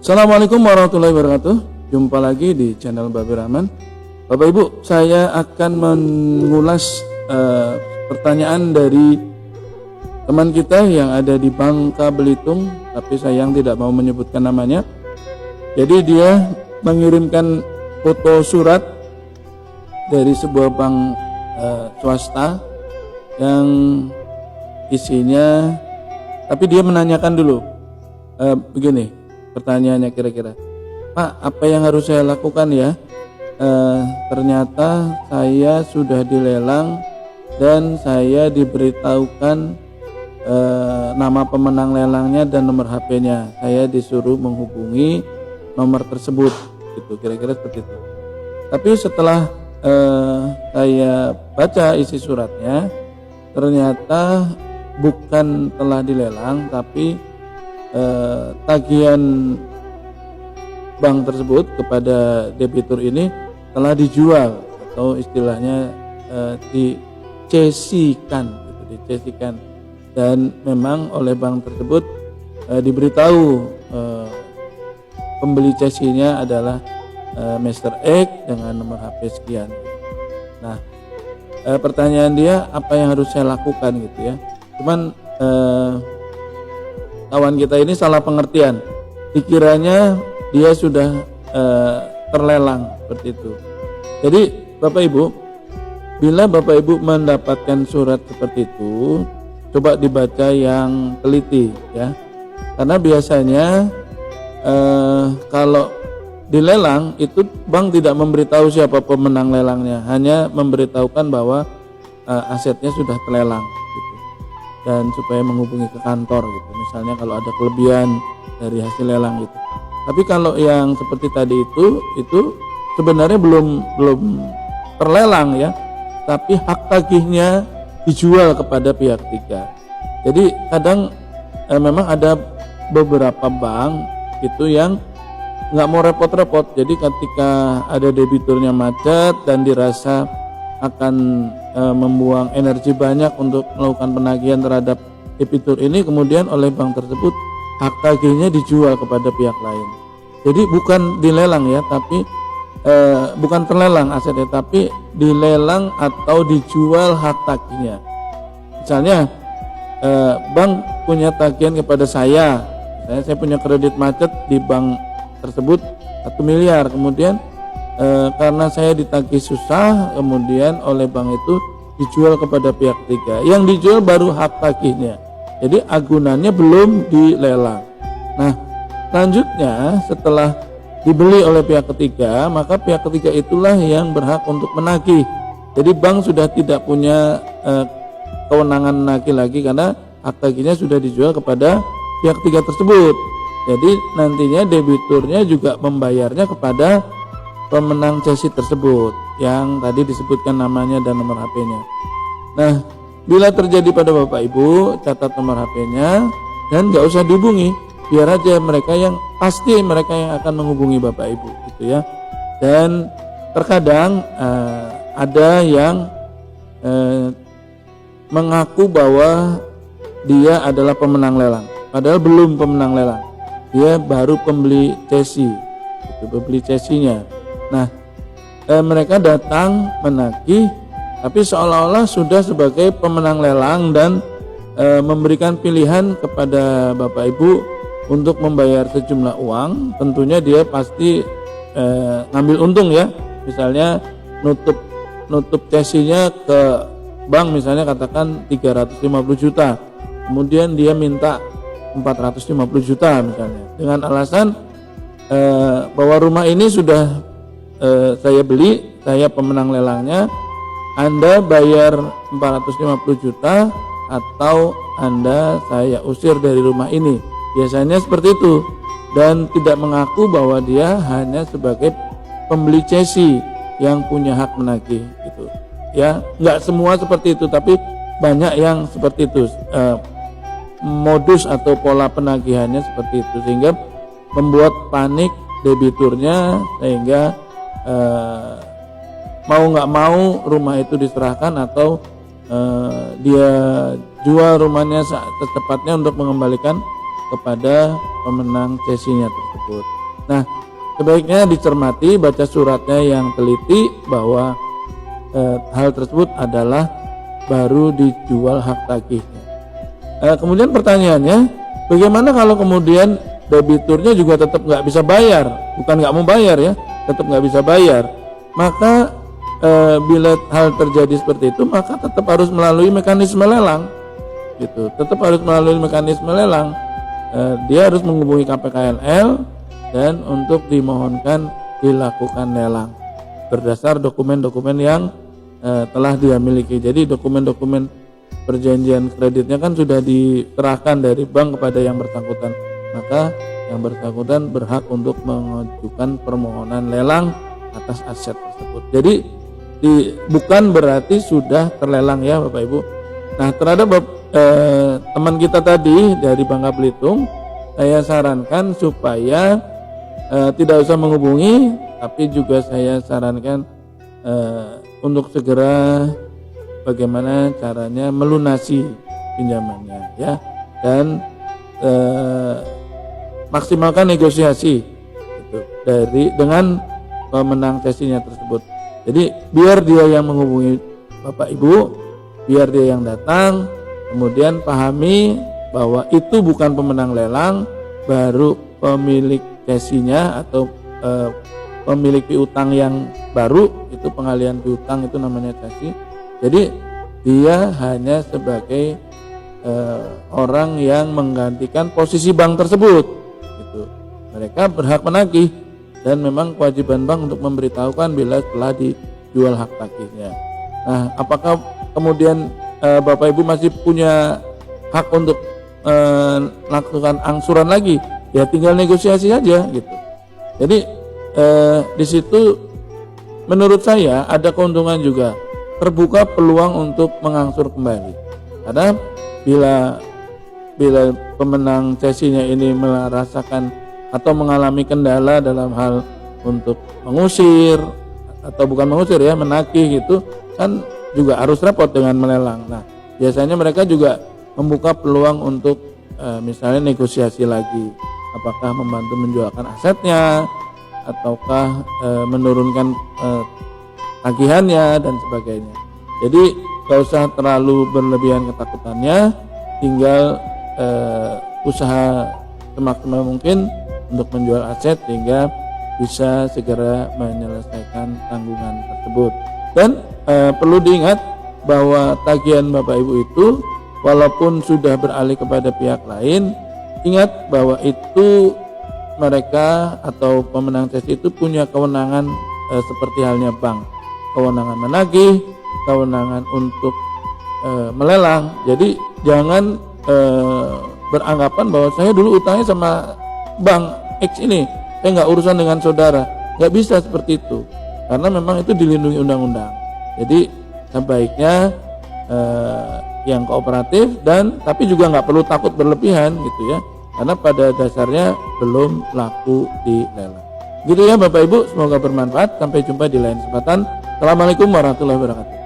Assalamualaikum warahmatullahi wabarakatuh. Jumpa lagi di channel Babi Rahman. Bapak Ibu, saya akan mengulas pertanyaan dari teman kita yang ada di Bangka Belitung, tapi sayang tidak mau menyebutkan namanya. Jadi dia mengirimkan foto surat dari sebuah bank swasta yang isinya, tapi dia menanyakan dulu begini pertanyaannya, kira-kira, Pak, apa yang harus saya lakukan ya? Ternyata saya sudah dilelang dan saya diberitahukan nama pemenang lelangnya dan nomor HP-nya. Saya disuruh menghubungi nomor tersebut, gitu, kira-kira seperti itu. Tapi setelah saya baca isi suratnya, ternyata bukan telah dilelang, tapi tagihan bank tersebut kepada debitur ini telah dijual, atau istilahnya dicesikan, gitu, dicesikan. Dan memang oleh bank tersebut diberitahu pembeli cesinya adalah Mr. X dengan nomor HP sekian. Nah, pertanyaan dia, apa yang harus saya lakukan, gitu ya. Cuman kawan kita ini salah pengertian, dikiranya dia sudah terlelang seperti itu. Jadi Bapak Ibu, bila Bapak Ibu mendapatkan surat seperti itu, coba dibaca yang teliti ya, karena biasanya kalau dilelang itu bank tidak memberitahu siapa pemenang lelangnya, hanya memberitahukan bahwa asetnya sudah terlelang, gitu. Dan supaya menghubungi ke kantor, gitu, misalnya kalau ada kelebihan dari hasil lelang gitu. Tapi kalau yang seperti tadi itu sebenarnya belum terlelang ya, tapi hak tagihnya dijual kepada pihak ketiga. Jadi kadang memang ada beberapa bank itu yang nggak mau repot-repot. Jadi ketika ada debiturnya macet dan dirasa akan membuang energi banyak untuk melakukan penagihan terhadap debitur ini, kemudian oleh bank tersebut hak tagihnya dijual kepada pihak lain. Jadi bukan dilelang ya, tapi bukan terlelang asetnya, tapi dilelang atau dijual hak tagihnya. Misalnya bank punya tagihan kepada saya punya kredit macet di bank tersebut 1 miliar, kemudian karena saya ditagih susah, kemudian oleh bank itu dijual kepada pihak ketiga. Yang dijual baru hak tagihnya, jadi agunannya belum dilelang. Nah, selanjutnya setelah dibeli oleh pihak ketiga, maka pihak ketiga itulah yang berhak untuk menagih. Jadi bank sudah tidak punya kewenangan menagih lagi, karena hak tagihnya sudah dijual kepada pihak ketiga tersebut. Jadi nantinya debiturnya juga membayarnya kepada pemenang cesi tersebut yang tadi disebutkan namanya dan nomor HP-nya. Nah, bila terjadi pada Bapak Ibu, catat nomor HP-nya dan nggak usah dihubungi, biar aja mereka yang akan menghubungi Bapak Ibu, gitu ya. Dan terkadang ada yang mengaku bahwa dia adalah pemenang lelang, padahal belum pemenang lelang, dia baru pembeli cesi, itu pembeli cesinya. Nah, mereka datang menagih, tapi seolah-olah sudah sebagai pemenang lelang dan memberikan pilihan kepada Bapak Ibu untuk membayar sejumlah uang. Tentunya dia pasti ngambil untung ya. Misalnya nutup cesinya ke bank, misalnya katakan 350 juta, kemudian dia minta 450 juta misalnya, dengan alasan bahwa rumah ini sudah saya beli, saya pemenang lelangnya, Anda bayar 450 juta atau Anda saya usir dari rumah ini. Biasanya seperti itu, dan tidak mengaku bahwa dia hanya sebagai pembeli cesi yang punya hak menagih, gitu ya. Nggak semua seperti itu, tapi banyak yang seperti itu, modus atau pola penagihannya seperti itu, sehingga membuat panik debiturnya, sehingga mau nggak mau rumah itu diserahkan atau dia jual rumahnya secepatnya untuk mengembalikan kepada pemenang cesinya tersebut. Nah, sebaiknya dicermati, baca suratnya yang teliti bahwa hal tersebut adalah baru dijual hak tagihnya. Kemudian pertanyaannya, bagaimana kalau kemudian debiturnya juga tetap nggak bisa bayar, bukan nggak mau bayar ya, tetap nggak bisa bayar, maka bila hal terjadi seperti itu, maka tetap harus melalui mekanisme lelang, gitu. Tetap harus melalui mekanisme lelang. Dia harus menghubungi KPKNL dan untuk dimohonkan dilakukan lelang berdasar dokumen-dokumen yang telah dia miliki. Jadi dokumen-dokumen perjanjian kreditnya kan sudah diserahkan dari bank kepada yang bersangkutan, maka yang bersangkutan berhak untuk mengajukan permohonan lelang atas aset tersebut. Jadi bukan berarti sudah terlelang ya Bapak Ibu. Nah, terhadap teman kita tadi dari Bangka Belitung, saya sarankan supaya tidak usah menghubungi, tapi juga saya sarankan untuk segera bagaimana caranya melunasi pinjamannya ya, dan maksimalkan negosiasi gitu, dengan pemenang sesinya tersebut. Jadi biar dia yang menghubungi Bapak Ibu, biar dia yang datang, kemudian pahami bahwa itu bukan pemenang lelang, baru pemilik sesinya atau pemilik piutang yang baru, itu pengalihan piutang itu namanya sesi. Jadi dia hanya sebagai orang yang menggantikan posisi bank tersebut. Gitu. Mereka berhak menagih dan memang kewajiban bank untuk memberitahukan bila telah dijual hak tagihnya. Nah, apakah kemudian Bapak Ibu masih punya hak untuk melakukan angsuran lagi? Ya tinggal negosiasi aja gitu. Jadi di situ menurut saya ada keuntungan juga, terbuka peluang untuk mengangsur kembali. Karena bila pemenang sesinya ini merasakan atau mengalami kendala dalam hal untuk mengusir atau bukan mengusir ya, menagih gitu kan juga harus repot dengan melelang. Nah, biasanya mereka juga membuka peluang untuk misalnya negosiasi lagi, apakah membantu menjualkan asetnya ataukah menurunkan tagihannya dan sebagainya. Jadi gak usah terlalu berlebihan ketakutannya, tinggal usaha semaksimal mungkin untuk menjual aset sehingga bisa segera menyelesaikan tanggungan tersebut. Dan perlu diingat bahwa tagihan Bapak Ibu itu walaupun sudah beralih kepada pihak lain, ingat bahwa itu mereka atau pemenang sesi itu punya kewenangan seperti halnya bank, kewenangan menagih, kewenangan untuk melelang. Jadi jangan beranggapan bahwa saya dulu utangnya sama bank X ini, saya nggak urusan dengan saudara. Nggak bisa seperti itu, karena memang itu dilindungi undang-undang. Jadi sebaiknya yang kooperatif dan tapi juga nggak perlu takut berlebihan gitu ya, karena pada dasarnya belum laku di lelang. Gitu ya Bapak Ibu, semoga bermanfaat. Sampai jumpa di lain kesempatan. Assalamualaikum warahmatullahi wabarakatuh.